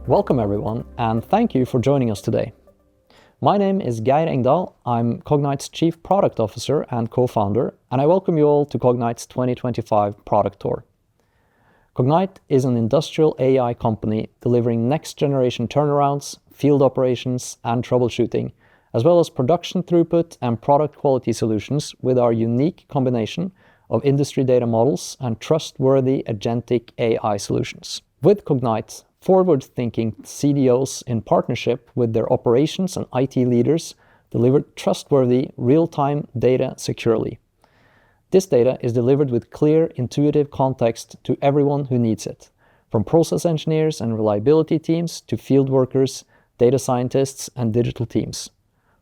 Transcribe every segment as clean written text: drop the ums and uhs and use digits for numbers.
Welcome everyone, and thank you for joining us today. My name is Geir Engdahl. I'm Cognite's Chief Product Officer and co-founder, and I welcome you all to Cognite's 2025 Product Tour. Cognite is an industrial AI company delivering next-generation turnarounds, field operations, and troubleshooting, as well as production throughput and product quality solutions with our unique combination of industry data models and trustworthy agentic AI solutions. With Cognite, forward-thinking CDOs in partnership with their operations and IT leaders deliver trustworthy, real-time data securely. This data is delivered with clear, intuitive context to everyone who needs it, from process engineers and reliability teams to field workers, data scientists, and digital teams.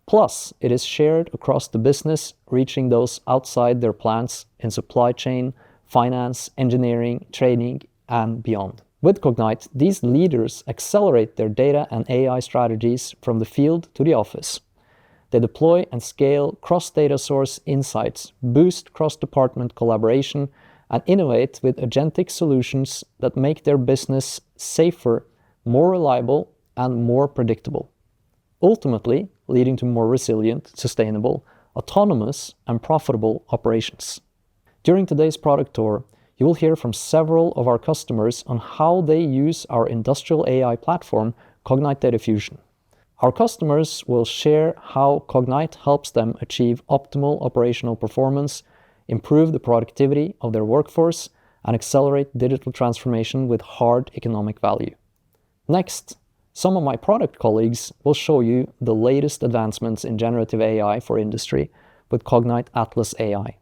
Plus, it is shared across the business, reaching those outside their plants in supply chain, finance, engineering, training, and beyond. With Cognite, these leaders accelerate their data and AI strategies from the field to the office. They deploy and scale cross-data source insights, boost cross-department collaboration, and innovate with agentic solutions that make their business safer, more reliable, and more predictable, ultimately leading to more resilient, sustainable, autonomous, and profitable operations. During today's product tour, you will hear from several of our customers on how they use our industrial AI platform, Cognite Data Fusion. Our customers will share how Cognite helps them achieve optimal operational performance, improve the productivity of their workforce, and accelerate digital transformation with hard economic value. Next, some of my product colleagues will show you the latest advancements in generative AI for industry with Cognite Atlas AI.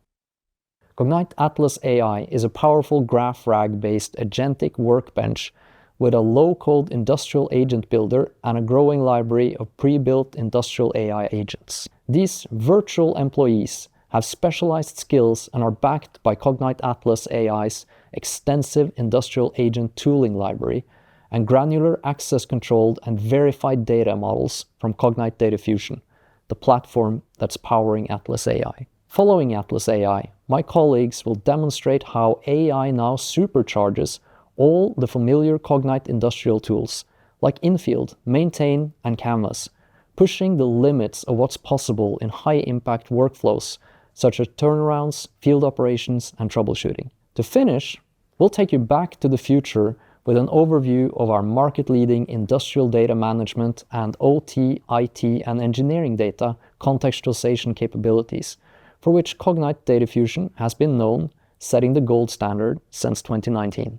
Cognite Atlas AI is a powerful graph RAG-based agentic workbench with a low-code industrial agent builder and a growing library of pre-built industrial AI agents. These virtual employees have specialized skills and are backed by Cognite Atlas AI's extensive industrial agent tooling library and granular access-controlled and verified data models from Cognite Data Fusion, the platform that's powering Atlas AI. Following Atlas AI, my colleagues will demonstrate how AI now supercharges all the familiar Cognite industrial tools, like Infield, Maintain, and Canvas, pushing the limits of what's possible in high-impact workflows, such as turnarounds, field operations, and troubleshooting. To finish, we'll take you back to the future with an overview of our market-leading industrial data management and OT, IT, and engineering data contextualization capabilities, for which Cognite Data Fusion has been known, setting the gold standard since 2019.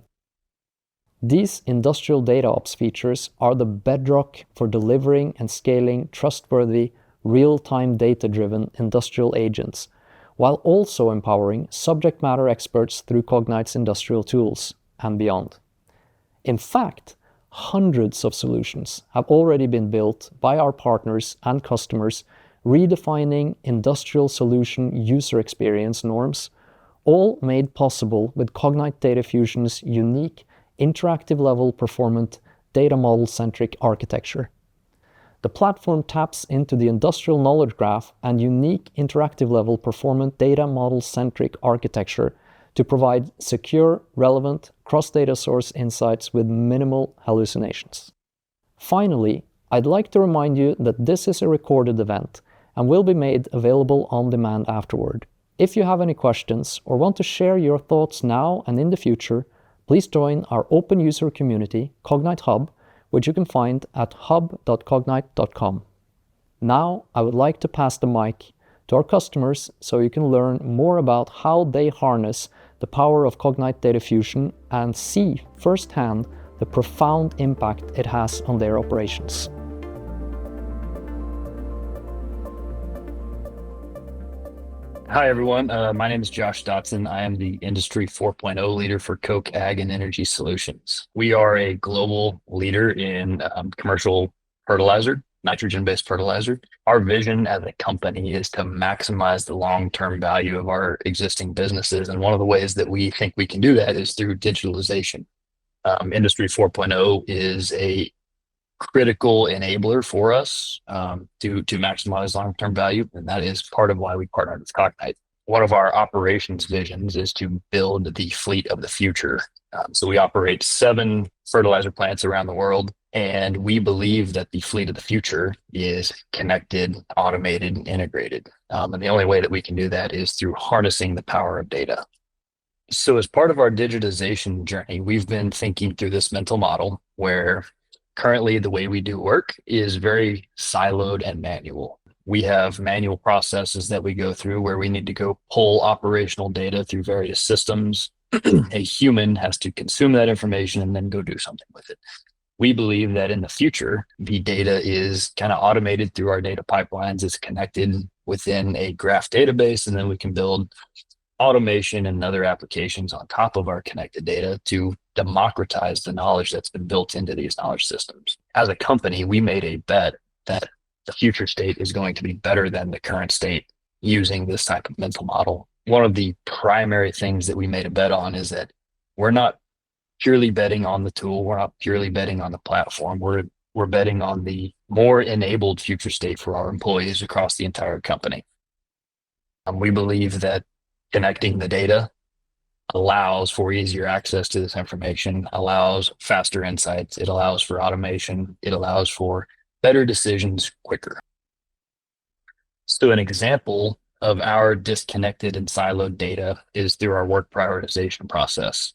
These industrial data ops features are the bedrock for delivering and scaling trustworthy, real-time data-driven industrial agents, while also empowering subject matter experts through Cognite's industrial tools and beyond. In fact, hundreds of solutions have already been built by our partners and customers, redefining industrial solution user experience norms, all made possible with Cognite Data Fusion's unique interactive level performant data model-centric architecture. The platform taps into the industrial knowledge graph and unique interactive level performant data model-centric architecture to provide secure, relevant, cross-data source insights with minimal hallucinations. Finally, I'd like to remind you that this is a recorded event and will be made available on demand afterward. If you have any questions or want to share your thoughts now and in the future, please join our open user community, Cognite Hub, which you can find at hub.cognite.com. Now, I would like to pass the mic to our customers so you can learn more about how they harness the power of Cognite Data Fusion and see firsthand the profound impact it has on their operations. Hi, everyone. My name is Josh Dotson. I am the Industry 4.0 leader for Coke Ag and Energy Solutions. We are a global leader in commercial fertilizer, nitrogen-based fertilizer. Our vision as a company is to maximize the long-term value of our existing businesses. And one of the ways that we think we can do that is through digitalization. Industry 4.0 is a critical enabler for us to maximize long-term value, and that is part of why we partnered with Cognite. One of our operations visions is to build the fleet of the future. So we operate 7 fertilizer plants around the world, And we believe that the fleet of the future is connected, automated, and integrated. And the only way that we can do that is through harnessing the power of data. So, as part of our digitization journey, we've been thinking through this mental model where currently the way we do work is very siloed and manual. We have manual processes that we go through where we need to go pull operational data through various systems. A human has to consume that information and then go do something with it. We believe that in the future, the data is kind of automated through our data pipelines. It's connected within a graph database, and then we can build automation and other applications on top of our connected data to democratize the knowledge that's been built into these knowledge systems. As a company, we made a bet that the future state is going to be better than the current state using this type of mental model. One of the primary things that we made a bet on is that we're not purely betting on the tool. We're not purely betting on the platform. We're betting on the more enabled future state for our employees across the entire company. We believe that connecting the data allows for easier access to this information, allows faster insights, it allows for automation, it allows for better decisions quicker. So an example of our disconnected and siloed data is through our work prioritization process.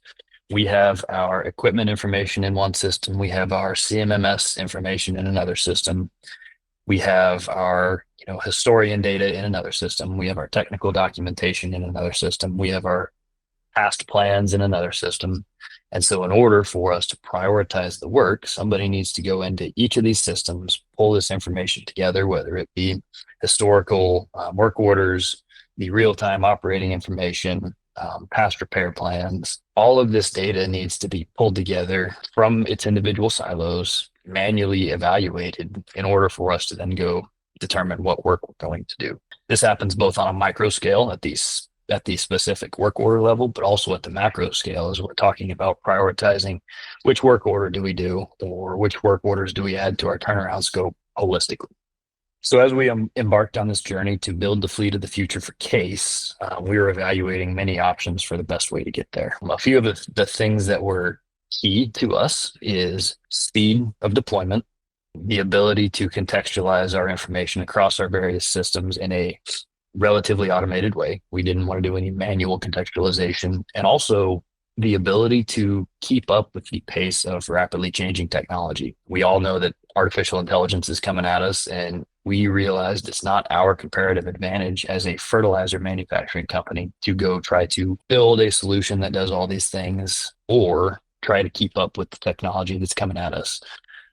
We have our equipment information in one system. We have our CMMS information in another system. We have our historian data in another system. We have our technical documentation in another system. We have our past plans in another system. And so in order for us to prioritize the work, somebody needs to go into each of these systems, pull this information together, whether it be historical work orders, the real-time operating information, past repair plans. All of this data needs to be pulled together from its individual silos, manually evaluated in order for us to then go determine what work we're going to do. This happens both on a micro scale at the specific work order level, but also at the macro scale as we're talking about prioritizing which work order do we do or which work orders do we add to our turnaround scope holistically. So as we embarked on this journey to build the fleet of the future for Case, we were evaluating many options for the best way to get there. A few of the things that were key to us is speed of deployment, the ability to contextualize our information across our various systems in a relatively automated way. We didn't want to do any manual contextualization, and also the ability to keep up with the pace of rapidly changing technology. We all know that artificial intelligence is coming at us, and we realized it's not our comparative advantage as a fertilizer manufacturing company to go try to build a solution that does all these things or try to keep up with the technology that's coming at us.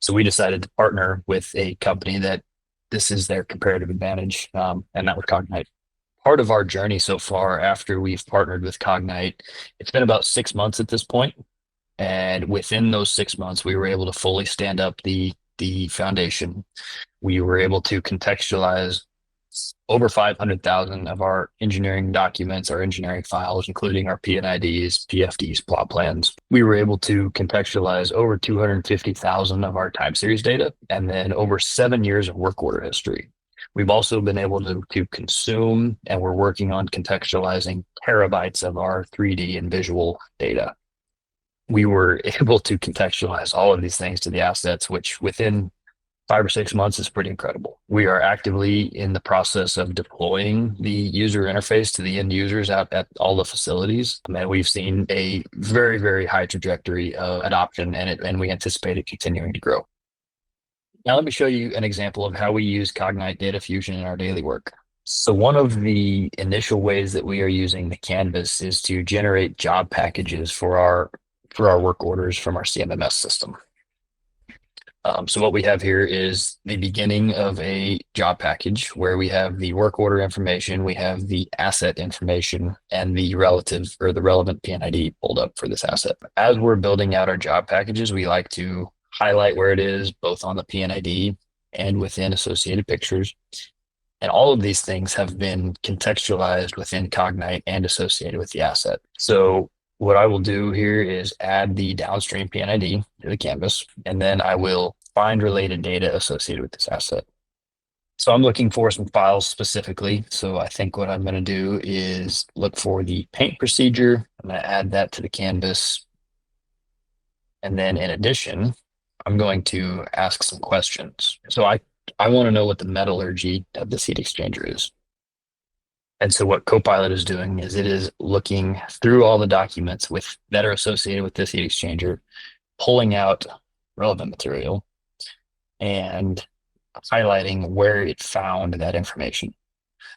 So we decided to partner with a company that this is their comparative advantage, and that was Cognite. Part of our journey so far, after we've partnered with Cognite, it's been about 6 months at this point, and within those 6 months, we were able to fully stand up the foundation. We were able to contextualize over 500,000 of our engineering documents, our engineering files, including our P&IDs, PFDs, plot plans. We were able to contextualize over 250,000 of our time series data, and then over 7 years of work order history. We've also been able to consume, and we're working on contextualizing terabytes of our 3D and visual data. We were able to contextualize all of these things to the assets, which within 5 or 6 months is pretty incredible. We are actively in the process of deploying the user interface to the end users out at all the facilities. And we've seen a very, very high trajectory of adoption, and we anticipate it continuing to grow. Now, let me show you an example of how we use Cognite Data Fusion in our daily work. So one of the initial ways that we are using the canvas is to generate job packages for our work orders from our CMMS system. So what we have here is the beginning of a job package where we have the work order information, we have the asset information, and the relevant P&ID pulled up for this asset. As we're building out our job packages, we like to highlight where it is, both on the P&ID and within associated pictures. And all of these things have been contextualized within Cognite and associated with the asset. So what I will do here is add the downstream P&ID to the canvas, and then I will find related data associated with this asset. So I'm looking for some files specifically. So I think what I'm going to do is look for the paint procedure. I'm going to add that to the canvas. And then in addition, I'm going to ask some questions. So I want to know what the metallurgy of this heat exchanger is. And so what Copilot is doing is it is looking through all the documents that are associated with this heat exchanger, pulling out relevant material and highlighting where it found that information.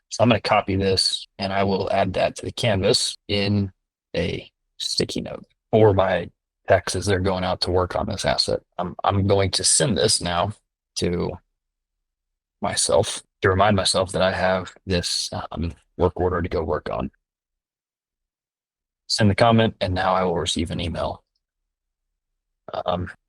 So I'm going to copy this and I will add that to the canvas in a sticky note for my techs as they're going out to work on this asset. I'm going to send this now to myself to remind myself that I have this work order to go work on. Send the comment, and now I will receive an email.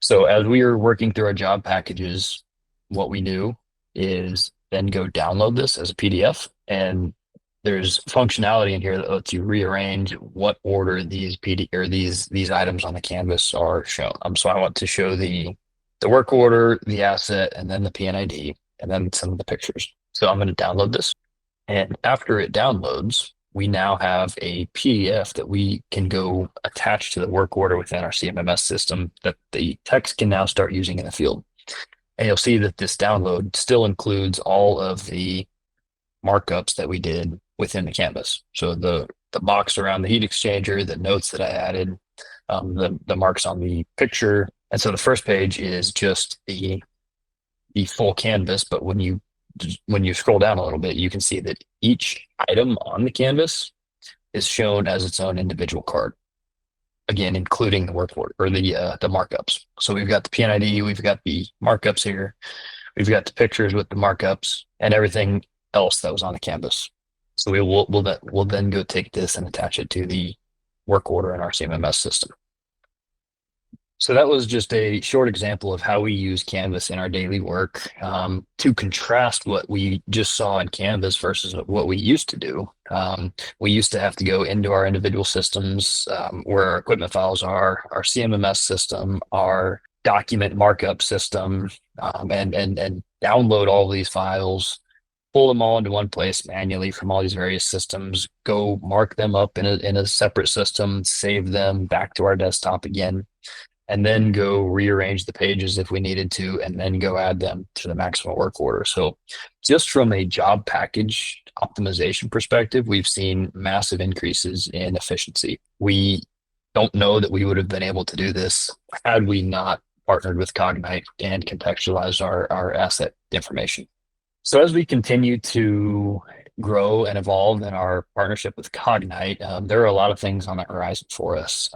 So as we are working through our job packages, what we do is then go download this as a PDF, and there's functionality in here that lets you rearrange what order these these items on the canvas are shown. So I want to show the work order, the asset, and then the PNID, and then some of the pictures. So I'm going to download this, and after it downloads, we now have a PDF that we can go attach to the work order within our CMMS system that the techs can now start using in the field. And you'll see that this download still includes all of the markups that we did within the canvas. So the box around the heat exchanger, the notes that I added, the marks on the picture. And so the first page is just the full canvas, but when you scroll down a little bit, you can see that each item on the canvas is shown as its own individual card. Again, including the work order or the markups. So we've got the PNID, we've got the markups here, we've got the pictures with the markups, and everything else that was on the canvas. So we'll then go take this and attach it to the work order in our CMMS system. So that was just a short example of how we use Canvas in our daily work, to contrast what we just saw in Canvas versus what we used to do. We used to have to go into our individual systems, where our equipment files are, our CMMS system, our document markup system, and download all of these files, pull them all into one place manually from all these various systems, go mark them up in a separate system, save them back to our desktop again, and then go rearrange the pages if we needed to, and then go add them to the maximum work order. So just from a job package optimization perspective, we've seen massive increases in efficiency. We don't know that we would have been able to do this had we not partnered with Cognite and contextualized our asset information. So as we continue to grow and evolve in our partnership with Cognite, there are a lot of things on the horizon for us.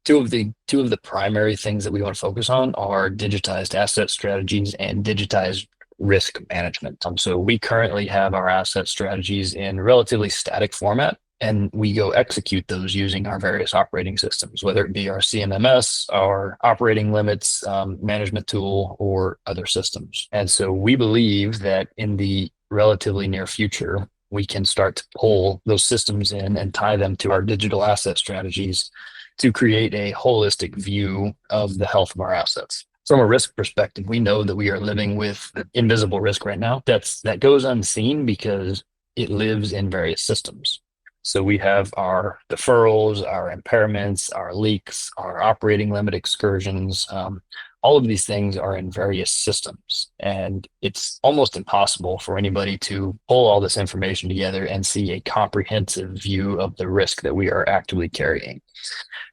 Two of the primary things that we want to focus on are digitized asset strategies and digitized risk management. So we currently have our asset strategies in relatively static format, and we go execute those using our various operating systems, whether it be our CMMS, our operating limits management tool, or other systems. And so we believe that in the relatively near future, we can start to pull those systems in and tie them to our digital asset strategies to create a holistic view of the health of our assets. From a risk perspective, we know that we are living with invisible risk right now. That goes unseen because it lives in various systems. So we have our deferrals, our impairments, our leaks, our operating limit excursions. All of these things are in various systems, and it's almost impossible for anybody to pull all this information together and see a comprehensive view of the risk that we are actively carrying.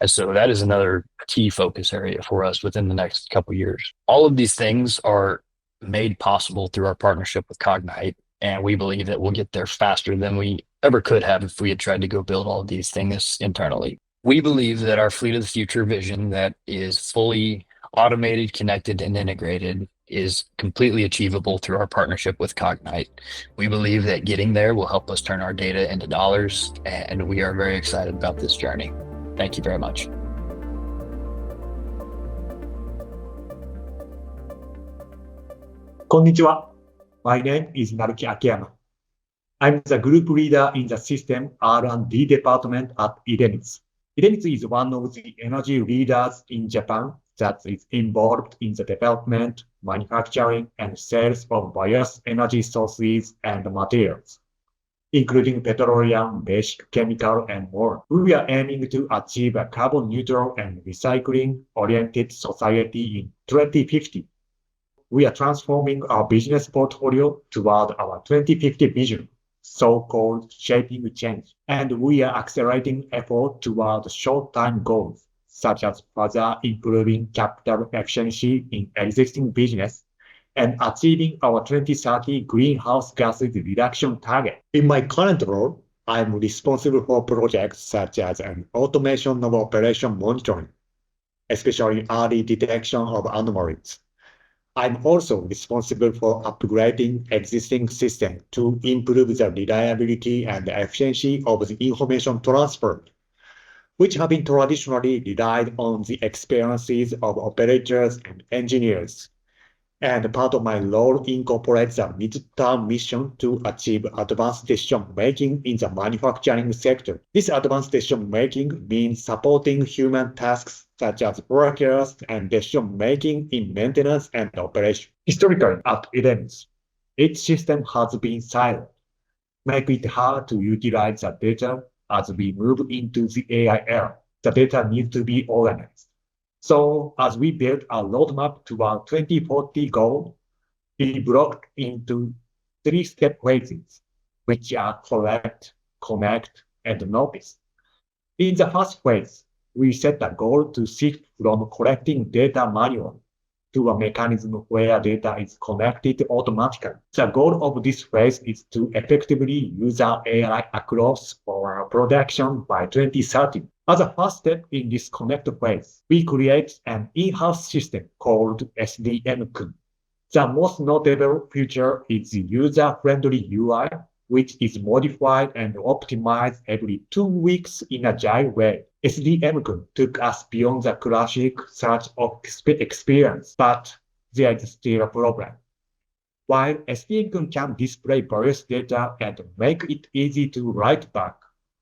And so that is another key focus area for us within the next couple of years. All of these things are made possible through our partnership with Cognite, and we believe that we'll get there faster than we ever could have if we had tried to go build all of these things internally. We believe that our fleet of the future vision that is fully automated, connected, and integrated is completely achievable through our partnership with Cognite. We believe that getting there will help us turn our data into dollars, and we are very excited about this journey. Thank you very much. Konnichiwa. My name is Naruki Akiyama. I'm the group leader in the system R&D department at Idemitsu. Idemitsu is one of the energy leaders in Japan that is involved in the development, manufacturing, and sales of various energy sources and materials. including petroleum, basic chemical, and more. We are aiming to achieve a carbon neutral and recycling-oriented society in 2050. We are transforming our business portfolio toward our 2050 vision, so-called shaping change, and we are accelerating effort toward short-term goals, such as further improving capital efficiency in existing business and achieving our 2030 greenhouse gas reduction target. In my current role, I'm responsible for projects such as an automation of operation monitoring, especially early detection of anomalies. I'm also responsible for upgrading existing systems to improve the reliability and efficiency of the information transfer, which have been traditionally relied on the experiences of operators and engineers. And part of my role incorporates a mid-term mission to achieve advanced decision-making in the manufacturing sector. This advanced decision-making means supporting human tasks such as workers and decision-making in maintenance and operation. Historically, at Idenix, each system has been siloed, making it hard to utilize the data as we move into the AI era. The data needs to be organized. So as we build a roadmap to our 2040 goal, we broke into three-step phases, which are collect, connect, and notice. In the first phase, we set a goal to shift from collecting data manually to a mechanism where data is connected automatically. The goal of this phase is to effectively use our AI across our production by 2030. As a first step in this connect phase, we create an in-house system called SDM-kun. The most notable feature is the user-friendly UI, which is modified and optimized every 2 weeks in an agile way. SDM-kun took us beyond the classic search experience, but there is still a problem. While SDM-kun can display various data and make it easy to write back,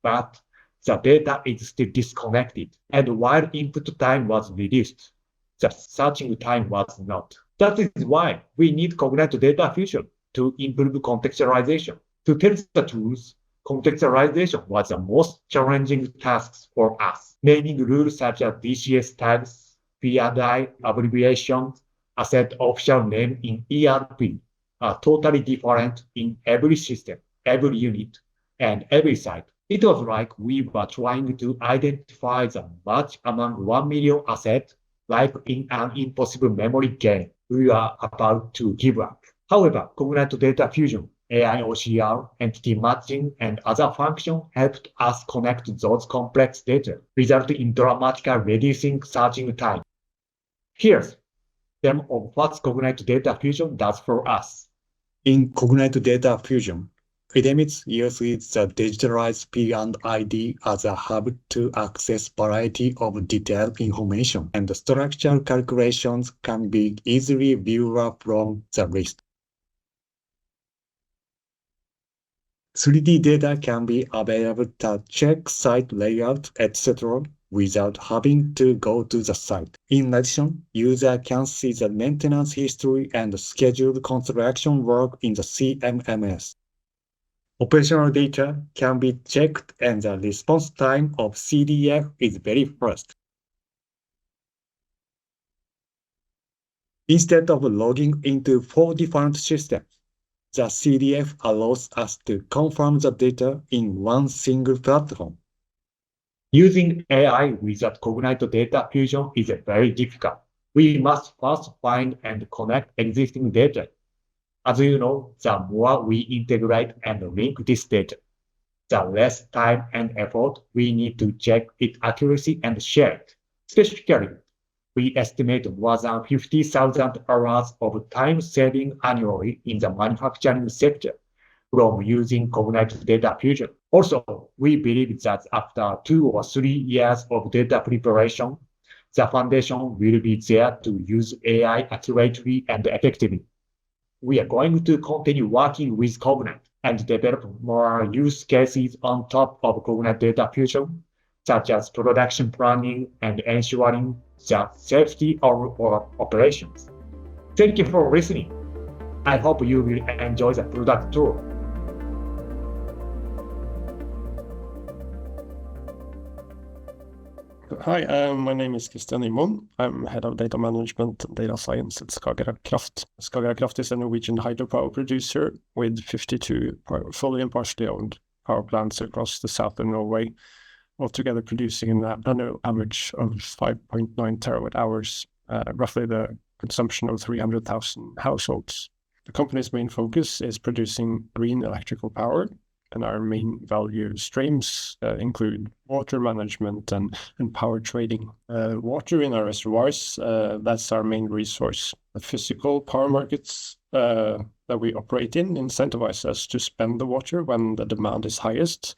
but the data is still disconnected, and while input time was reduced, the searching time was not. That is why we need Cognite Data Fusion to improve contextualization. To tell the truth, contextualization was the most challenging task for us. Naming rules such as DCS tags, P&I abbreviations, asset official name in ERP are totally different in every system, every unit, and every site. It was like we were trying to identify the match among 1 million assets, like in an impossible memory game. We were about to give up. However, Cognite Data Fusion, AI OCR, entity matching, and other functions helped us connect those complex data, resulting in dramatically reducing searching time. Here's them of what Cognite Data Fusion does for us. In Cognite Data Fusion, Idemitz uses the digitalized P&ID as a hub to access variety of detailed information, and the structural calculations can be easily viewed from the list. 3D data can be available to check site layout, etc. without having to go to the site. In addition, user can see the maintenance history and scheduled construction work in the CMMS. Operational data can be checked and the response time of CDF is very fast. Instead of logging into 4 different systems, the CDF allows us to confirm the data in one single platform. Using AI without Cognite Data Fusion is very difficult. We must first find and connect existing data. As you know, the more we integrate and link this data, the less time and effort we need to check its accuracy and share it. Specifically, we estimate more than 50,000 hours of time saving annually in the manufacturing sector from using Cognite Data Fusion. Also, we believe that after 2 or 3 years of data preparation, the foundation will be there to use AI accurately and effectively. We are going to continue working with Cognite and develop more use cases on top of Cognite Data Fusion, such as production planning and ensuring the safety of our operations. Thank you for listening. I hope you will enjoy the product tour. Hi, my name is Christian Imon. I'm head of data management and data science at Skagerrak Kraft. Skagerrak Kraft is a Norwegian hydropower producer with 52 fully and partially owned power plants across the southern Norway, altogether producing an annual average of 5.9 terawatt hours, roughly the consumption of 300,000 households. The company's main focus is producing green electrical power, and our main value streams include water management and power trading. Water in our reservoirs, that's our main resource. The physical power markets that we operate in incentivize us to spend the water when the demand is highest.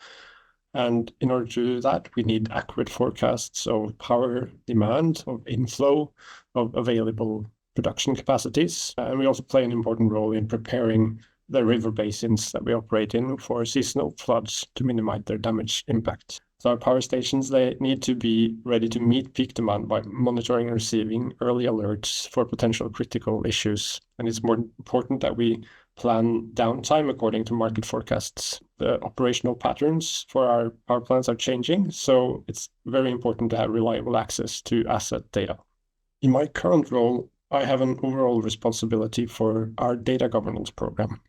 And in order to do that, we need accurate forecasts of power demand, of inflow, of available production capacities. And we also play an important role in preparing the river basins that we operate in for seasonal floods to minimize their damage impact. So our power stations, they need to be ready to meet peak demand by monitoring and receiving early alerts for potential critical issues. And it's more important that we plan downtime according to market forecasts. The operational patterns for our power plants are changing, so it's very important to have reliable access to asset data. In my current role, I have an overall responsibility for our data governance program.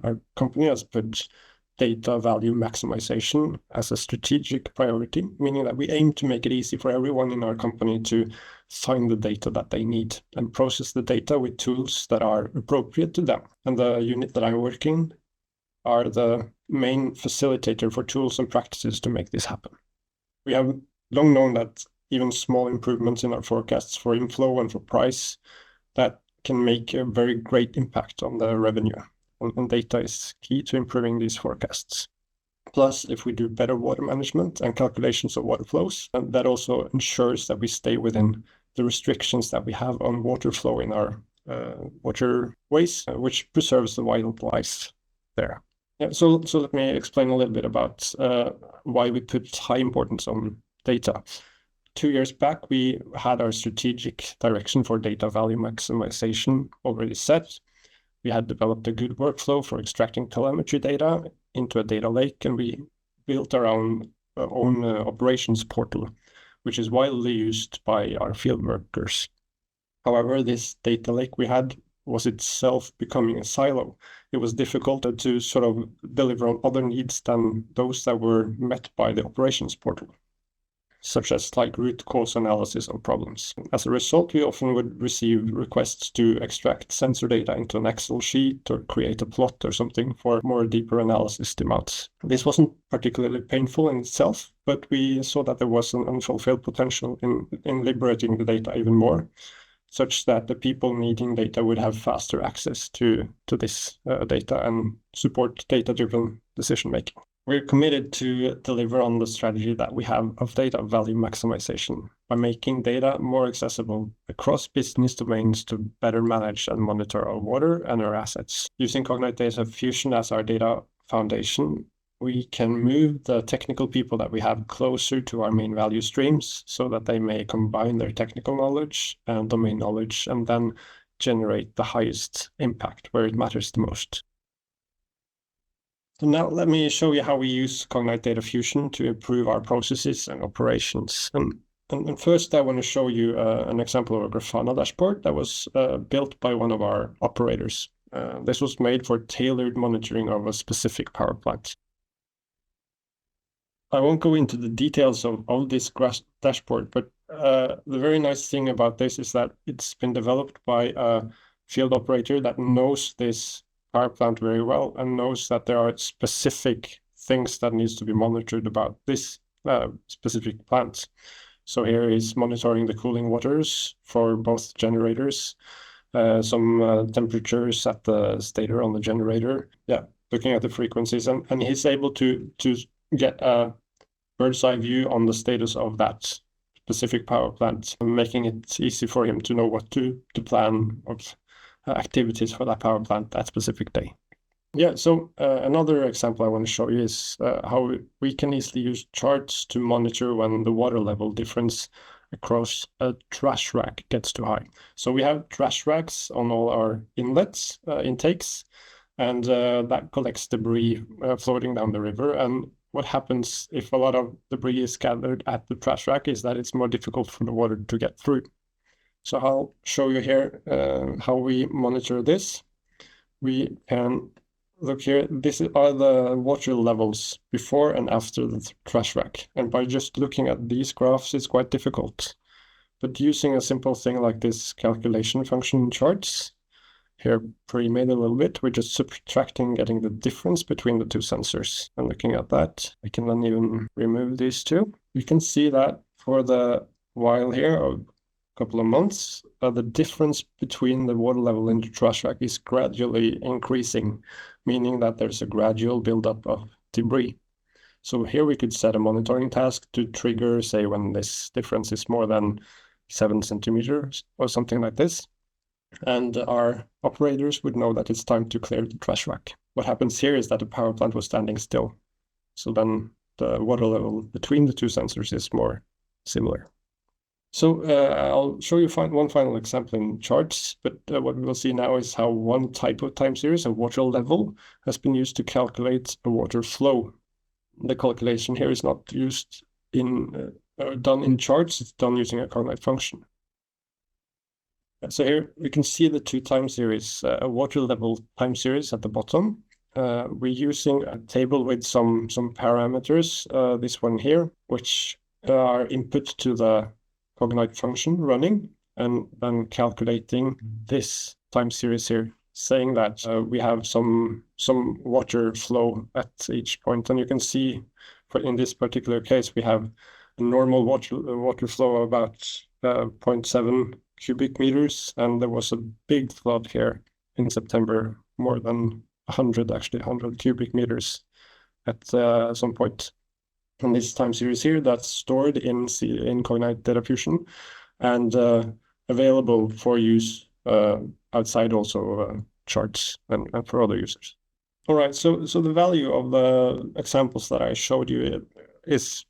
Our company has put data value maximization as a strategic priority, meaning that we aim to make it easy for everyone in our company to find the data that they need and process the data with tools that are appropriate to them. And the unit that I work in are the main facilitator for tools and practices to make this happen. We have long known that even small improvements in our forecasts for inflow and for price, that can make a very great impact on the revenue. And data is key to improving these forecasts. Plus, if we do better water management and calculations of water flows, and that also ensures that we stay within the restrictions that we have on water flow in our waterways, which preserves the vital life there. Yeah, so let me explain a little bit about why we put high importance on data. 2 years back, we had our strategic direction for data value maximization already set. We had developed a good workflow for extracting telemetry data into a data lake, and we built our own operations portal, which is widely used by our field workers. However, this data lake we had was itself becoming a silo. It was difficult to sort of deliver on other needs than those that were met by the operations portal, such as like root cause analysis of problems. As a result, we often would receive requests to extract sensor data into an Excel sheet or create a plot or something for more deeper analysis demands. This wasn't particularly painful in itself, but we saw that there was an unfulfilled potential in liberating the data even more, such that the people needing data would have faster access to this data and support data-driven decision-making. We're committed to deliver on the strategy that we have of data value maximization by making data more accessible across business domains to better manage and monitor our water and our assets. Using Cognite Data Fusion as our data foundation, we can move the technical people that we have closer to our main value streams so that they may combine their technical knowledge and domain knowledge and then generate the highest impact where it matters the most. So now let me show you how we use Cognite Data Fusion to improve our processes and operations. And first, I want to show you an example of a Grafana dashboard that was built by one of our operators. This was made for tailored monitoring of a specific power plant. I won't go into the details of this dashboard, but the very nice thing about this is that it's been developed by a field operator that knows this power plant very well and knows that there are specific things that needs to be monitored about this specific plant. So here is monitoring the cooling waters for both generators, some temperatures at the stator on the generator. Yeah, looking at the frequencies, and he's able to get a bird's eye view on the status of that specific power plant, making it easy for him to know what to plan of activities for that power plant that specific day. Yeah, so another example I want to show you is how we can easily use charts to monitor when the water level difference across a trash rack gets too high. So we have trash racks on all our inlets, intakes, and that collects debris floating down the river. And what happens if a lot of debris is gathered at the trash rack is that it's more difficult for the water to get through. So I'll show you here how we monitor this. We can look here. These are the water levels before and after the trash rack. And by just looking at these graphs, it's quite difficult. But using a simple thing like this calculation function in charts, here pre-made a little bit, we're just subtracting, getting the difference between the two sensors. And looking at that, I can then even remove these two. You can see that for the while here, a couple of months, the difference between the water level in the trash rack is gradually increasing, meaning that there's a gradual buildup of debris. So here we could set a monitoring task to trigger, say, when this difference is more than 7 centimeters or something like this. And our operators would know that it's time to clear the trash rack. What happens here is that the power plant was standing still. So then the water level between the two sensors is more similar. So I'll show you one final example in charts, but what we will see now is how one type of time series, a water level, has been used to calculate a water flow. The calculation here is not used done in charts, it's done using a Cognite function. So here we can see the two time series, a water level time series at the bottom. We're using a table with some parameters, this one here, which are input to the Cognite function running, and then calculating this time series here, saying that we have some water flow at each point. And you can see in this particular case, we have a normal water flow of about 0.7 cubic meters, and there was a big flood here in September, more than 100 cubic meters at some point. And this time series here, that's stored in Cognite Data Fusion and available for use outside also charts and for other users. All right, so the value of the examples that I showed you is,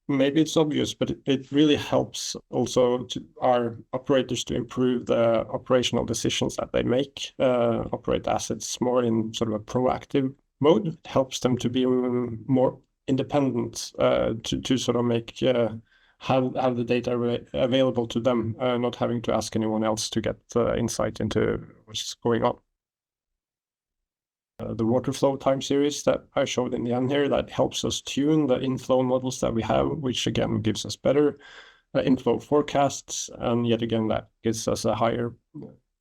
maybe it's obvious, but it really helps also to our operators to improve the operational decisions that they make, operate assets more in sort of a proactive mode. It helps them to be more independent, to sort of make have the data available to them, not having to ask anyone else to get insight into what's going on. The water flow time series that I showed in the end here, that helps us tune the inflow models that we have, which again gives us better inflow forecasts, and yet again that gives us a higher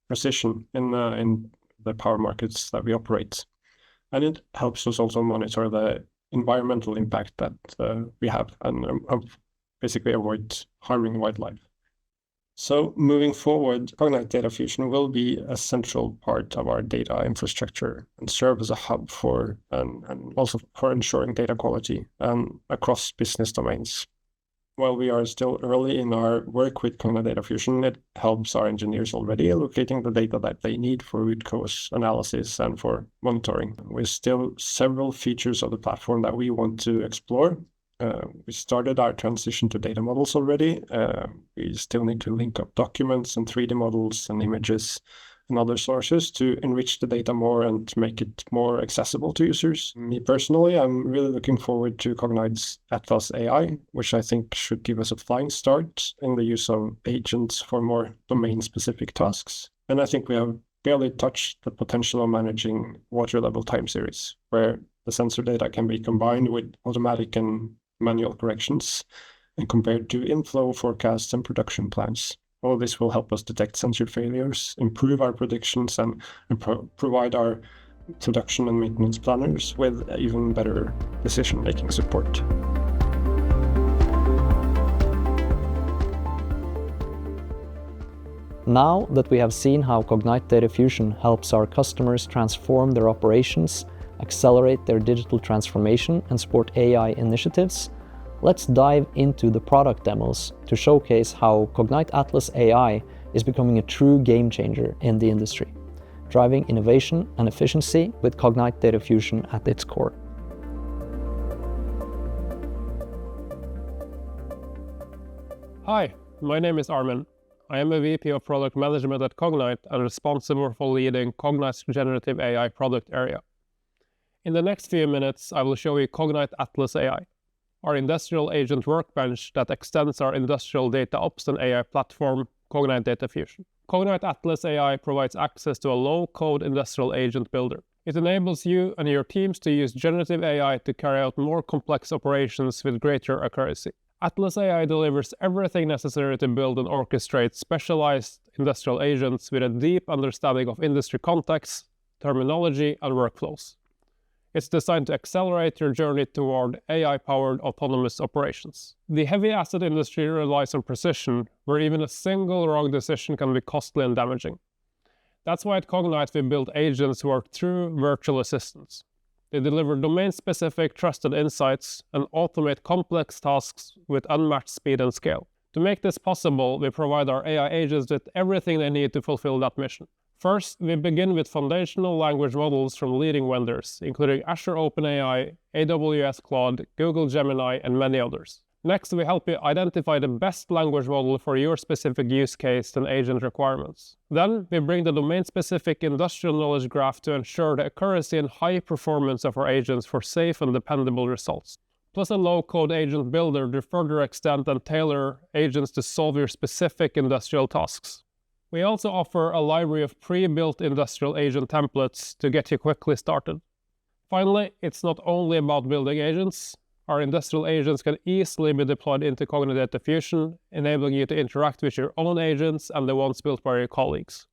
precision in the power markets that we operate. And it helps us also monitor the environmental impact that we have, and basically avoid harming wildlife. So moving forward, Cognite Data Fusion will be a central part of our data infrastructure and serve as a hub for and also for ensuring data quality across business domains. While we are still early in our work with Cognite Data Fusion, it helps our engineers already locating the data that they need for root cause analysis and for monitoring. With still several features of the platform that we want to explore. We started our transition to data models already. We still need to link up documents and 3D models and images and other sources to enrich the data more and to make it more accessible to users. Me personally, I'm really looking forward to Cognite's Atlas AI, which I think should give us a flying start in the use of agents for more domain-specific tasks. And I think we have barely touched the potential of managing water level time series, where the sensor data can be combined with automatic and manual corrections and compared to inflow forecasts and production plans. All this will help us detect sensor failures, improve our predictions, and provide our production and maintenance planners with even better decision-making support. Now that we have seen how Cognite Data Fusion helps our customers transform their operations, accelerate their digital transformation, and support AI initiatives, let's dive into the product demos to showcase how Cognite Atlas AI is becoming a true game changer in the industry, driving innovation and efficiency with Cognite Data Fusion at its core. Hi, my name is Armin. I am a VP of Product Management at Cognite and responsible for leading Cognite's Generative AI product area. In the next few minutes, I will show you Cognite Atlas AI, our industrial agent workbench that extends our industrial data ops and AI platform, Cognite Data Fusion. Cognite Atlas AI provides access to a low-code industrial agent builder. It enables you and your teams to use generative AI to carry out more complex operations with greater accuracy. Atlas AI delivers everything necessary to build and orchestrate specialized industrial agents with a deep understanding of industry context, terminology, and workflows. It's designed to accelerate your journey toward AI-powered autonomous operations. The heavy asset industry relies on precision, where even a single wrong decision can be costly and damaging. That's why at Cognite we build agents who are true virtual assistants. They deliver domain-specific trusted insights and automate complex tasks with unmatched speed and scale. To make this possible, we provide our AI agents with everything they need to fulfill that mission. First, we begin with foundational language models from leading vendors, including Azure OpenAI, AWS Claude, Google Gemini, and many others. Next, we help you identify the best language model for your specific use case and agent requirements. Then, we bring the domain-specific industrial knowledge graph to ensure the accuracy and high performance of our agents for safe and dependable results. Plus a low-code agent builder to further extend and tailor agents to solve your specific industrial tasks. We also offer a library of pre-built industrial agent templates to get you quickly started. Finally, it's not only about building agents. Our industrial agents can easily be deployed into Cognite Data Fusion, enabling you to interact with your own agents and the ones built by your colleagues.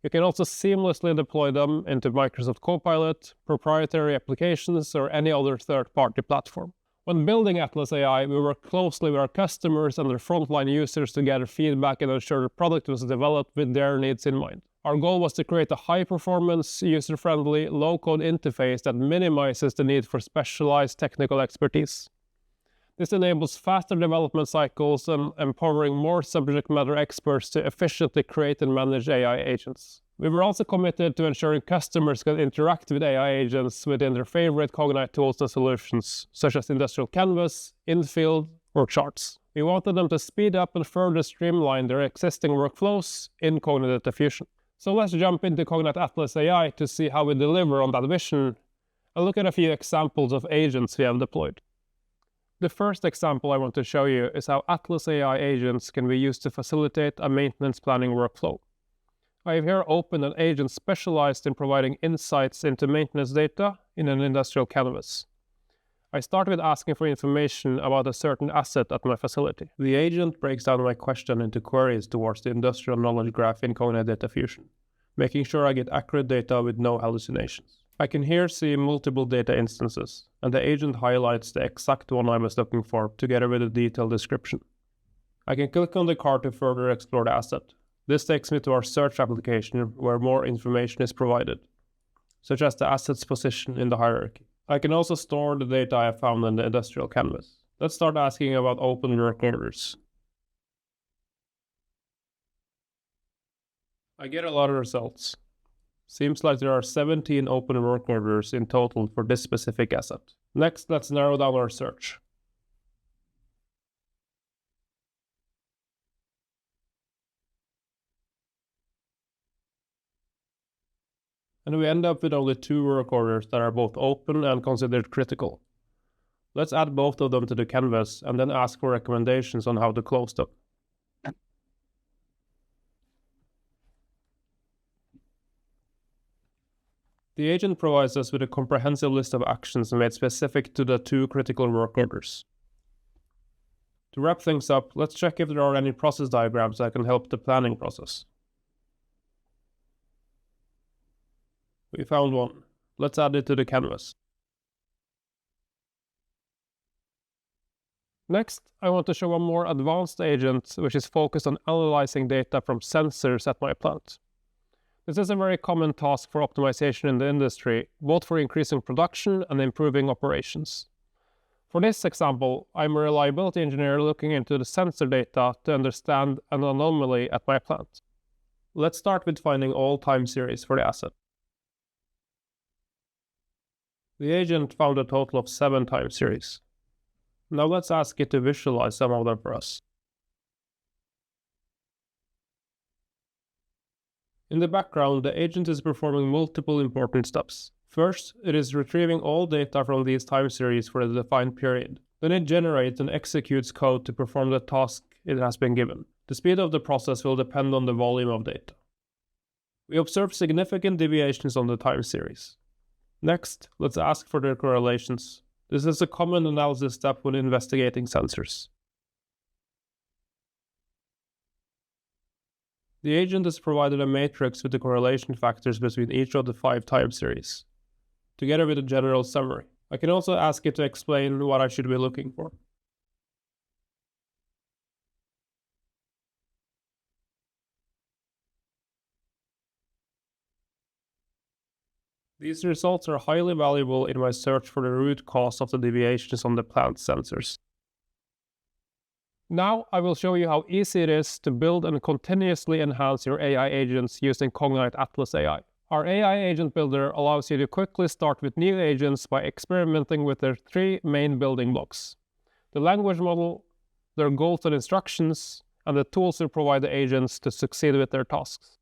You can also seamlessly deploy them into Microsoft Copilot, proprietary applications, or any other third-party platform. When building Atlas AI, we work closely with our customers and their frontline users to gather feedback and ensure the product was developed with their needs in mind. Our goal was to create a high-performance, user-friendly, low-code interface that minimizes the need for specialized technical expertise. This enables faster development cycles and empowering more subject matter experts to efficiently create and manage AI agents. We were also committed to ensuring customers can interact with AI agents within their favorite Cognite tools and solutions, such as Industrial Canvas, Infield, or Charts. We wanted them to speed up and further streamline their existing workflows in Cognite Data Fusion. So let's jump into Cognite Atlas AI to see how we deliver on that vision and look at a few examples of agents we have deployed. The first example I want to show you is how Atlas AI agents can be used to facilitate a maintenance planning workflow. I have here opened an agent specialized in providing insights into maintenance data in an industrial canvas. I start with asking for information about a certain asset at my facility. The agent breaks down my question into queries towards the industrial knowledge graph in Cognite Data Fusion, making sure I get accurate data with no hallucinations. I can here see multiple data instances, and the agent highlights the exact one I was looking for together with a detailed description. I can click on the card to further explore the asset. This takes me to our search application where more information is provided, such as the asset's position in the hierarchy. I can also store the data I found in the industrial canvas. Let's start asking about open work orders. I get a lot of results. Seems like there are 17 open work orders in total for this specific asset. Next, let's narrow down our search. And we end up with only 2 work orders that are both open and considered critical. Let's add both of them to the canvas and then ask for recommendations on how to close them. The agent provides us with a comprehensive list of actions made specific to the 2 critical work orders. To wrap things up, let's check if there are any process diagrams that can help the planning process. We found one. Let's add it to the canvas. Next, I want to show a more advanced agent which is focused on analyzing data from sensors at my plant. This is a very common task for optimization in the industry, both for increasing production and improving operations. For this example, I'm a reliability engineer looking into the sensor data to understand an anomaly at my plant. Let's start with finding all time series for the asset. The agent found a total of 7 time series. Now let's ask it to visualize some of them for us. In the background, the agent is performing multiple important steps. First, it is retrieving all data from these time series for the defined period. Then it generates and executes code to perform the task it has been given. The speed of the process will depend on the volume of data. We observe significant deviations on the time series. Next, let's ask for their correlations. This is a common analysis step when investigating sensors. The agent is provided a matrix with the correlation factors between each of the 5 time series, together with a general summary. I can also ask it to explain what I should be looking for. These results are highly valuable in my search for the root cause of the deviations on the plant sensors. Now I will show you how easy it is to build and continuously enhance your AI agents using Cognite Atlas AI. Our AI agent builder allows you to quickly start with new agents by experimenting with their 3 main building blocks: the language model, their goals and instructions, and the tools to provide the agents to succeed with their tasks.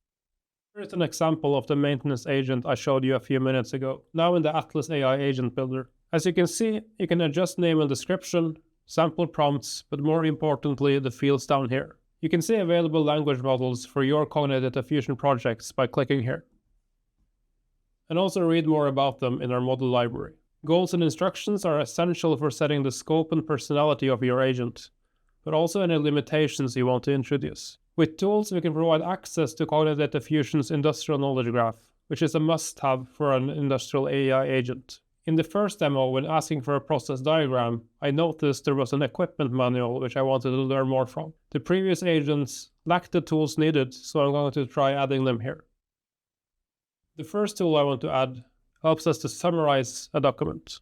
Here is an example of the maintenance agent I showed you a few minutes ago, now in the Atlas AI agent builder. As you can see, you can adjust name and description, sample prompts, but more importantly, the fields down here. You can see available language models for your Cognite Data Fusion projects by clicking here, and also read more about them in our model library. Goals and instructions are essential for setting the scope and personality of your agent, but also any limitations you want to introduce. With tools, we can provide access to Cognite Data Fusion's industrial knowledge graph, which is a must-have for an industrial AI agent. In the first demo, when asking for a process diagram, I noticed there was an equipment manual which I wanted to learn more from. The previous agents lacked the tools needed, so I'm going to try adding them here. The first tool I want to add helps us to summarize a document.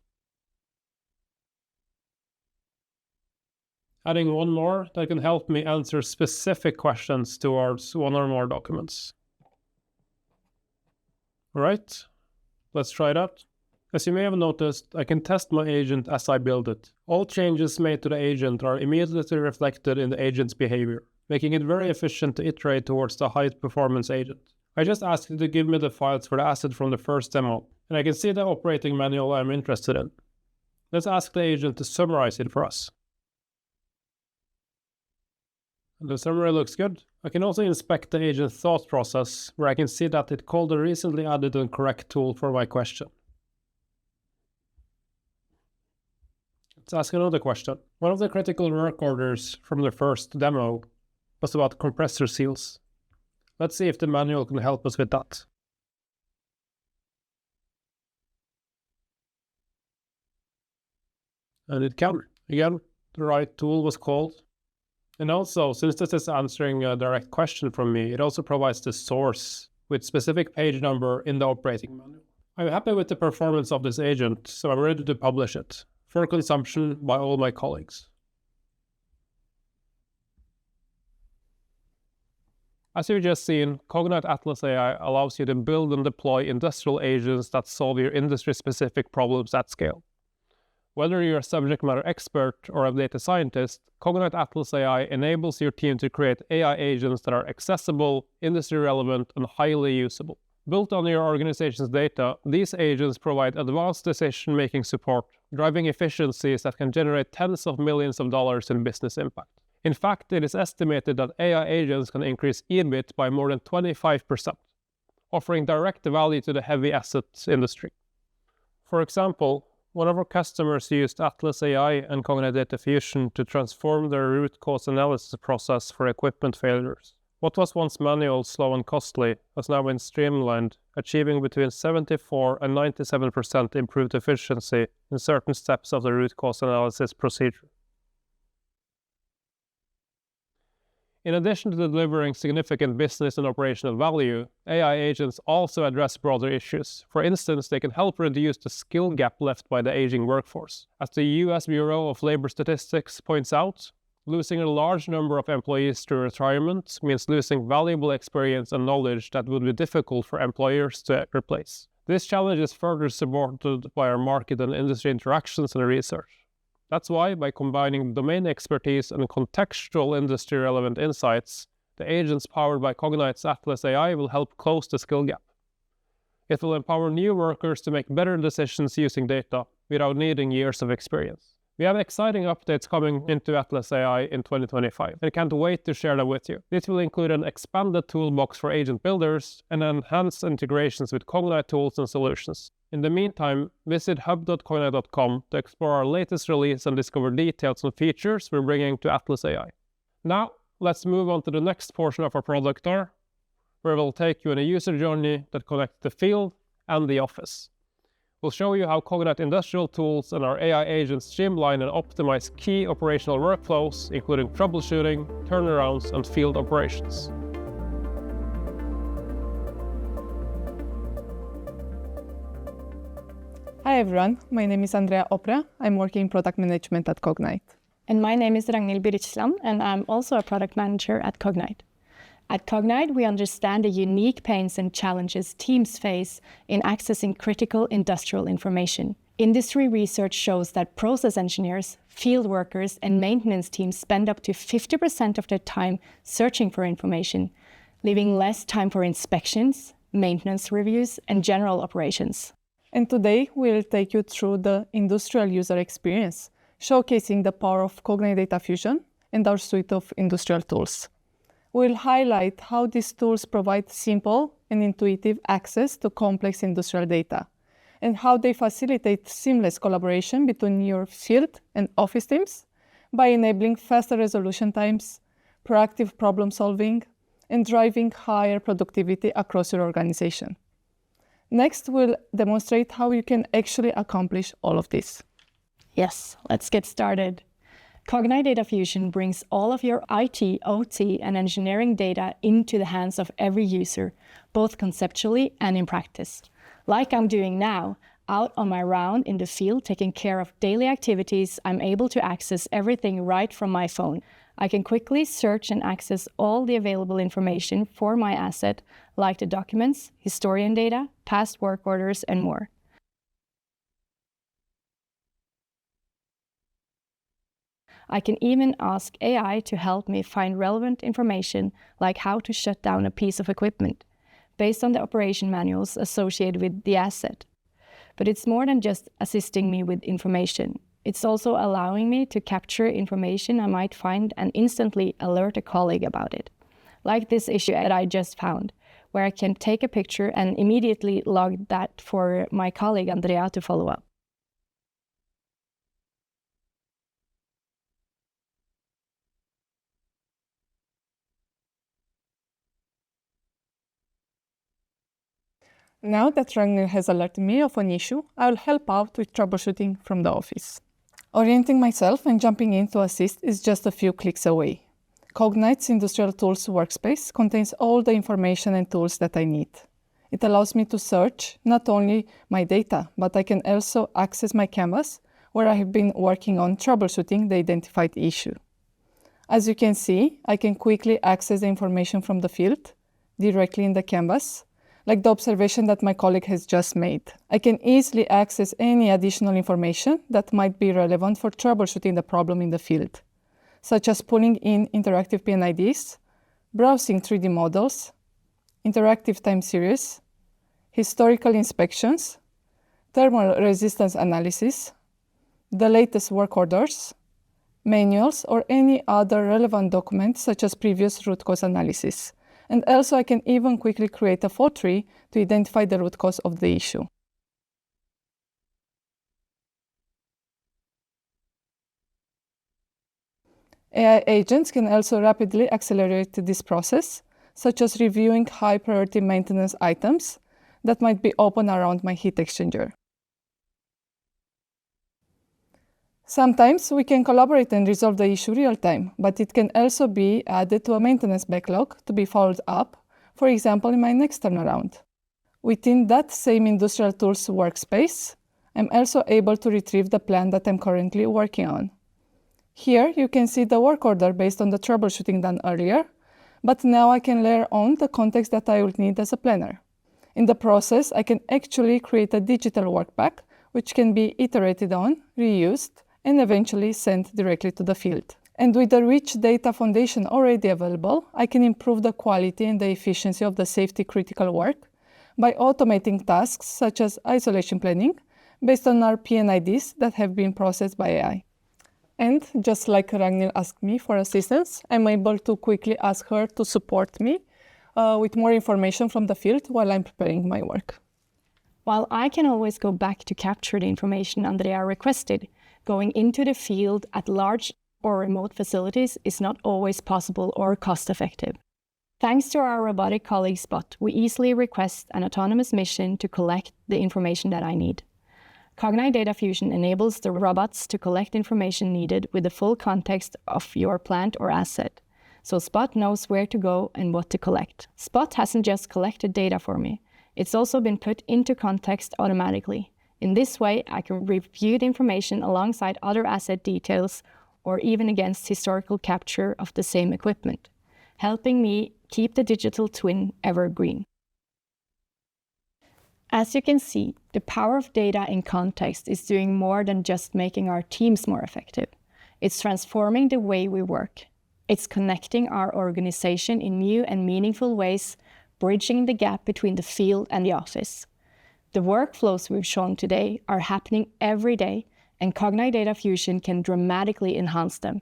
Adding one more that can help me answer specific questions towards one or more documents. Alright, let's try that. As you may have noticed, I can test my agent as I build it. All changes made to the agent are immediately reflected in the agent's behavior, making it very efficient to iterate towards the high-performance agent. I just asked it to give me the files for the asset from the first demo, and I can see the operating manual I'm interested in. Let's ask the agent to summarize it for us. The summary looks good. I can also inspect the agent's thought process, where I can see that it called the recently added and correct tool for my question. Let's ask another question. One of the critical work orders from the first demo was about compressor seals. Let's see if the manual can help us with that. And it can. Again, the right tool was called. And also, since this is answering a direct question from me, it also provides the source with specific page number in the operating manual. I'm happy with the performance of this agent, so I'm ready to publish it for consumption by all my colleagues. As you've just seen, Cognite Atlas AI allows you to build and deploy industrial agents that solve your industry-specific problems at scale. Whether you're a subject matter expert or a data scientist, Cognite Atlas AI enables your team to create AI agents that are accessible, industry-relevant, and highly usable. Built on your organization's data, these agents provide advanced decision-making support, driving efficiencies that can generate tens of millions of dollars in business impact. In fact, it is estimated that AI agents can increase EBIT by more than 25%, offering direct value to the heavy assets industry. For example, one of our customers used Atlas AI and Cognite Data Fusion to transform their root cause analysis process for equipment failures. What was once manual, slow, and costly has now been streamlined, achieving between 74 and 97% improved efficiency in certain steps of the root cause analysis procedure. In addition to delivering significant business and operational value, AI agents also address broader issues. For instance, they can help reduce the skill gap left by the aging workforce. As the US Bureau of Labor Statistics points out, losing a large number of employees to retirement means losing valuable experience and knowledge that would be difficult for employers to replace. This challenge is further supported by our market and industry interactions and research. That's why, by combining domain expertise and contextual industry-relevant insights, the agents powered by Cognite's Atlas AI will help close the skill gap. It will empower new workers to make better decisions using data without needing years of experience. We have exciting updates coming into Atlas AI in 2025, and can't wait to share them with you. This will include an expanded toolbox for agent builders and enhanced integrations with Cognite tools and solutions. In the meantime, visit hub.cognite.com to explore our latest release and discover details and features we're bringing to Atlas AI. Now, let's move on to the next portion of our product tour, where we'll take you on a user journey that connects the field and the office. We'll show you how Cognite industrial tools and our AI agents streamline and optimize key operational workflows, including troubleshooting, turnarounds, and field operations. Hi everyone, my name is Andrea Oprea. I'm working in product management at Cognite. And my name is Ragnhild Birchland, and I'm also a product manager at Cognite. At Cognite, we understand the unique pains and challenges teams face in accessing critical industrial information. Industry research shows that process engineers, field workers, and maintenance teams spend up to 50% of their time searching for information, leaving less time for inspections, maintenance reviews, and general operations. And today, we'll take you through the industrial user experience, showcasing the power of Cognite Data Fusion and our suite of industrial tools. We'll highlight how these tools provide simple and intuitive access to complex industrial data, and how they facilitate seamless collaboration between your field and office teams by enabling faster resolution times, proactive problem solving, and driving higher productivity across your organization. Next, we'll demonstrate how you can actually accomplish all of this. Yes, let's get started. Cognite Data Fusion brings all of your IT, OT, and engineering data into the hands of every user, both conceptually and in practice. Like I'm doing now, out on my round in the field taking care of daily activities, I'm able to access everything right from my phone. I can quickly search and access all the available information for my asset, like the documents, historian data, past work orders, and more. I can even ask AI to help me find relevant information, like how to shut down a piece of equipment, based on the operation manuals associated with the asset. But it's more than just assisting me with information. It's also allowing me to capture information I might find and instantly alert a colleague about it. Like this issue that I just found, where I can take a picture and immediately log that for my colleague Andrea to follow up. Now that Ragnhild has alerted me of an issue, I will help out with troubleshooting from the office. Orienting myself and jumping in to assist is just a few clicks away. Cognite's Industrial Tools workspace contains all the information and tools that I need. It allows me to search not only my data, but I can also access my canvas, where I have been working on troubleshooting the identified issue. As you can see, I can quickly access the information from the field directly in the canvas, like the observation that my colleague has just made. I can easily access any additional information that might be relevant for troubleshooting the problem in the field, such as pulling in interactive PNIDs, browsing 3D models, interactive time series, historical inspections, thermal resistance analysis, the latest work orders, manuals, or any other relevant documents such as previous root cause analysis. And also I can even quickly create a fault tree to identify the root cause of the issue. AI agents can also rapidly accelerate this process, such as reviewing high-priority maintenance items that might be open around my heat exchanger. Sometimes we can collaborate and resolve the issue real-time, but it can also be added to a maintenance backlog to be followed up, for example, in my next turnaround. Within that same Industrial Tools workspace, I'm also able to retrieve the plan that I'm currently working on. Here you can see the work order based on the troubleshooting done earlier, but now I can layer on the context that I would need as a planner. In the process, I can actually create a digital workpack, which can be iterated on, reused, and eventually sent directly to the field. And with the rich data foundation already available, I can improve the quality and the efficiency of the safety critical work by automating tasks such as isolation planning based on our PNIDs that have been processed by AI. And just like Ragnhild asked me for assistance, I'm able to quickly ask her to support me with more information from the field while I'm preparing my work. While I can always go back to capture the information under they are requested, going into the field at large or remote facilities is not always possible or cost-effective. Thanks to our robotic colleague Spot, we easily request an autonomous mission to collect the information that I need. Cognite Data Fusion enables the robots to collect information needed with the full context of your plant or asset, so Spot knows where to go and what to collect. Spot hasn't just collected data for me, it's also been put into context automatically. In this way, I can review the information alongside other asset details or even against historical capture of the same equipment, helping me keep the digital twin evergreen. As you can see, the power of data in context is doing more than just making our teams more effective. It's transforming the way we work. It's connecting our organization in new and meaningful ways, bridging the gap between the field and the office. The workflows we've shown today are happening every day, and Cognite Data Fusion can dramatically enhance them.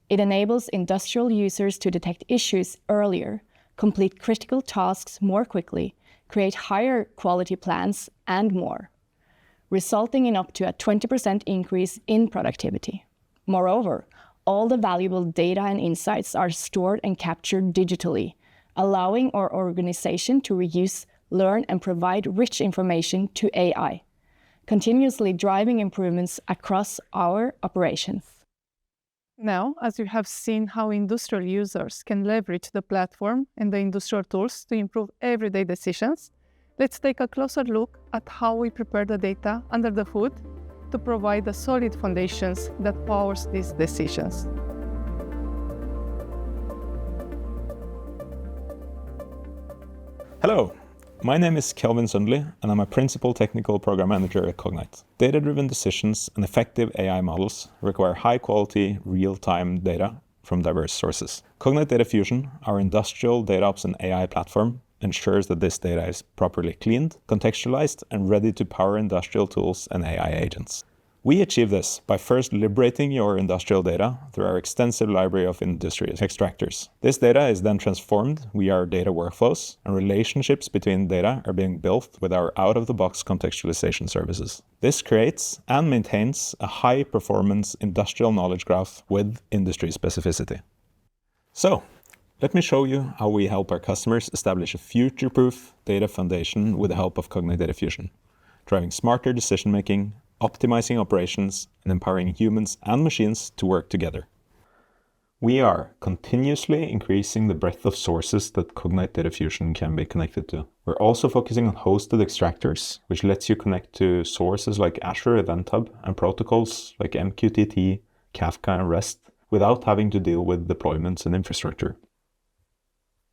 It enables industrial users to detect issues earlier, complete critical tasks more quickly, create higher quality plans, and more, resulting in up to a 20% increase in productivity. Moreover, all the valuable data and insights are stored and captured digitally, allowing our organization to reuse, learn, and provide rich information to AI, continuously driving improvements across our operations. Now, as you have seen how industrial users can leverage the platform and the industrial tools to improve everyday decisions, let's take a closer look at how we prepare the data under the hood to provide the solid foundations that powers these decisions. Hello, my name is Kelvin Sundli, and I'm a Principal Technical Program Manager at Cognite. Data-driven decisions and effective AI models require high-quality, real-time data from diverse sources. Cognite Data Fusion, our industrial DataOps and AI platform, ensures that this data is properly cleaned, contextualized, and ready to power industrial tools and AI agents. We achieve this by first liberating your industrial data through our extensive library of industry extractors. This data is then transformed via our data workflows, and relationships between data are being built with our out-of-the-box contextualization services. This creates and maintains a high-performance industrial knowledge graph with industry specificity. So, let me show you how we help our customers establish a future-proof data foundation with the help of Cognite Data Fusion, driving smarter decision-making, optimizing operations, and empowering humans and machines to work together. We are continuously increasing the breadth of sources that Cognite Data Fusion can be connected to. We're also focusing on hosted extractors, which lets you connect to sources like Azure Event Hub and protocols like MQTT, Kafka, and REST without having to deal with deployments and infrastructure.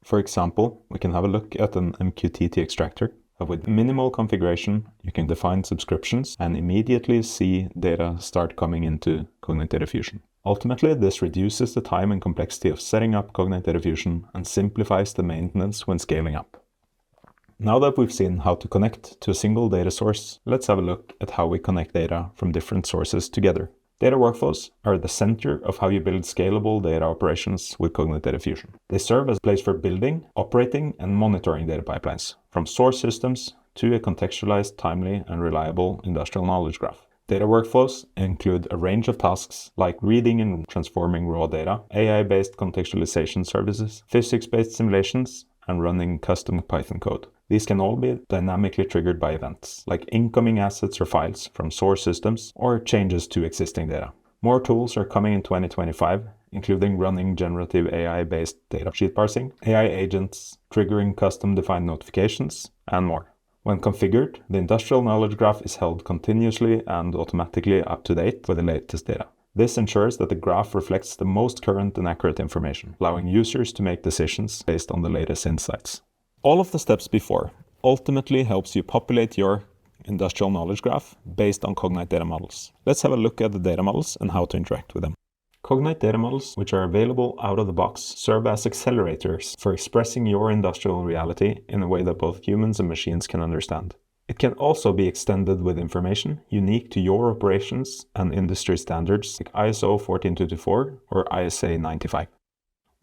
For example, we can have a look at an MQTT extractor. With minimal configuration, you can define subscriptions and immediately see data start coming into Cognite Data Fusion. Ultimately, this reduces the time and complexity of setting up Cognite Data Fusion and simplifies the maintenance when scaling up. Now that we've seen how to connect to a single data source, let's have a look at how we connect data from different sources together. Data workflows are the center of how you build scalable data operations with Cognite Data Fusion. They serve as a place for building, operating, and monitoring data pipelines, from source systems to a contextualized, timely, and reliable industrial knowledge graph. Data workflows include a range of tasks like reading and transforming raw data, AI-based contextualization services, physics-based simulations, and running custom Python code. These can all be dynamically triggered by events, like incoming assets or files from source systems or changes to existing data. More tools are coming in 2025, including running generative AI-based data sheet parsing, AI agents, triggering custom-defined notifications, and more. When configured, the industrial knowledge graph is held continuously and automatically up to date with the latest data. This ensures that the graph reflects the most current and accurate information, allowing users to make decisions based on the latest insights. All of the steps before ultimately helps you populate your industrial knowledge graph based on Cognite data models. Let's have a look at the data models and how to interact with them. Cognite data models, which are available out of the box, serve as accelerators for expressing your industrial reality in a way that both humans and machines can understand. It can also be extended with information unique to your operations and industry standards like ISO 14224 or ISA 95.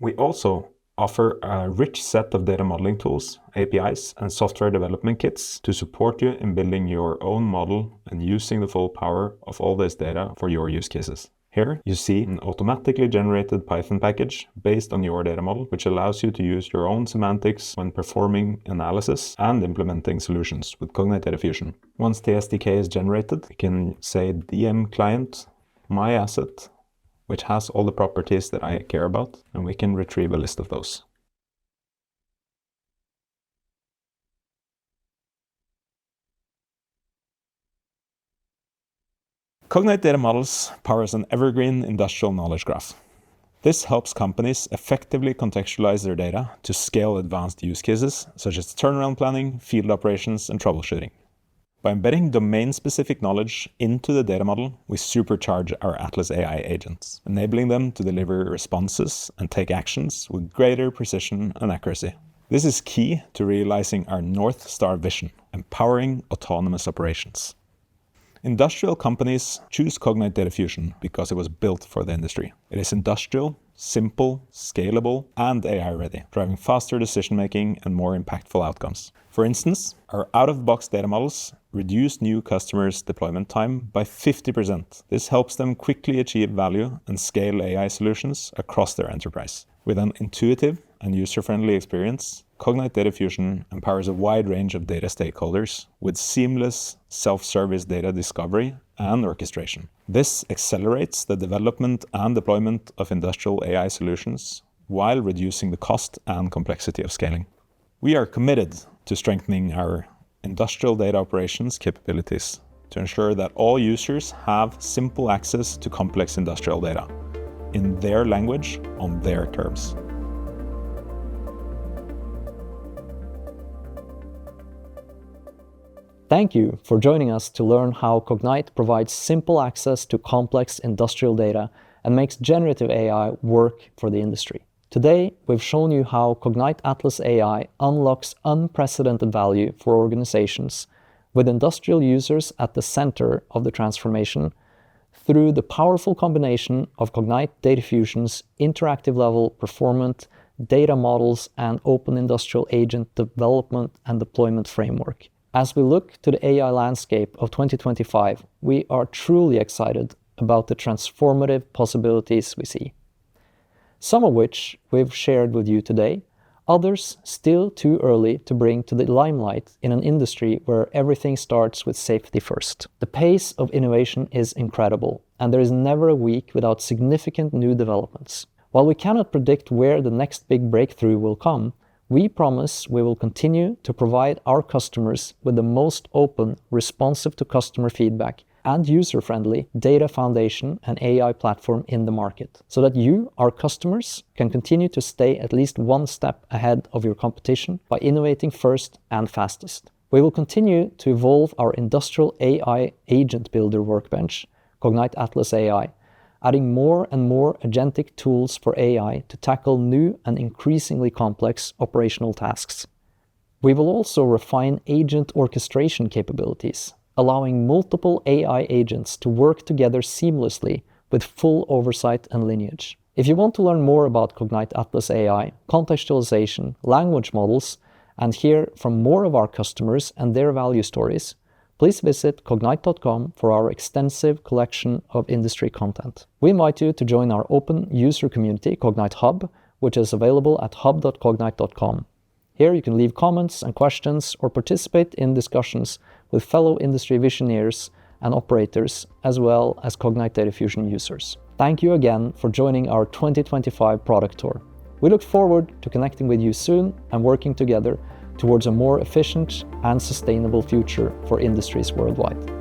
We also offer a rich set of data modeling tools, APIs, and software development kits to support you in building your own model and using the full power of all this data for your use cases. Here you see an automatically generated Python package based on your data model, which allows you to use your own semantics when performing analysis and implementing solutions with Cognite Data Fusion. Once the SDK is generated, you can say DM client, my asset, which has all the properties that I care about, and we can retrieve a list of those. Cognite Data Models powers an evergreen industrial knowledge graph. This helps companies effectively contextualize their data to scale advanced use cases, such as turnaround planning, field operations, and troubleshooting. By embedding domain-specific knowledge into the data model, we supercharge our Atlas AI agents, enabling them to deliver responses and take actions with greater precision and accuracy. This is key to realizing our North Star vision, empowering autonomous operations. Industrial companies choose Cognite Data Fusion because it was built for the industry. It is industrial, simple, scalable, and AI-ready, driving faster decision-making and more impactful outcomes. For instance, our out-of-the-box data models reduce new customers' deployment time by 50%. This helps them quickly achieve value and scale AI solutions across their enterprise. With an intuitive and user-friendly experience, Cognite Data Fusion empowers a wide range of data stakeholders with seamless self-service data discovery and orchestration. This accelerates the development and deployment of industrial AI solutions while reducing the cost and complexity of scaling. We are committed to strengthening our industrial data operations capabilities to ensure that all users have simple access to complex industrial data in their language on their terms. Thank you for joining us to learn how Cognite provides simple access to complex industrial data and makes generative AI work for the industry. Today, we've shown you how Cognite Atlas AI unlocks unprecedented value for organizations with industrial users at the center of the transformation through the powerful combination of Cognite Data Fusion's interactive level performant data models and open industrial agent development and deployment framework. As we look to the AI landscape of 2025, we are truly excited about the transformative possibilities we see. Some of which we've shared with you today, others still too early to bring to the limelight in an industry where everything starts with safety first. The pace of innovation is incredible, and there is never a week without significant new developments. While we cannot predict where the next big breakthrough will come, we promise we will continue to provide our customers with the most open, responsive to customer feedback, and user-friendly data foundation and AI platform in the market, so that you, our customers, can continue to stay at least one step ahead of your competition by innovating first and fastest. We will continue to evolve our industrial AI agent builder workbench, Cognite Atlas AI, adding more and more agentic tools for AI to tackle new and increasingly complex operational tasks. We will also refine agent orchestration capabilities, allowing multiple AI agents to work together seamlessly with full oversight and lineage. If you want to learn more about Cognite Atlas AI, contextualization, language models, and hear from more of our customers and their value stories, please visit cognite.com for our extensive collection of industry content. We invite you to join our open user community, Cognite Hub, which is available at hub.cognite.com. Here you can leave comments and questions or participate in discussions with fellow industry visionaries and operators, as well as Cognite Data Fusion users. Thank you again for joining our 2025 product tour. We look forward to connecting with you soon and working together towards a more efficient and sustainable future for industries worldwide.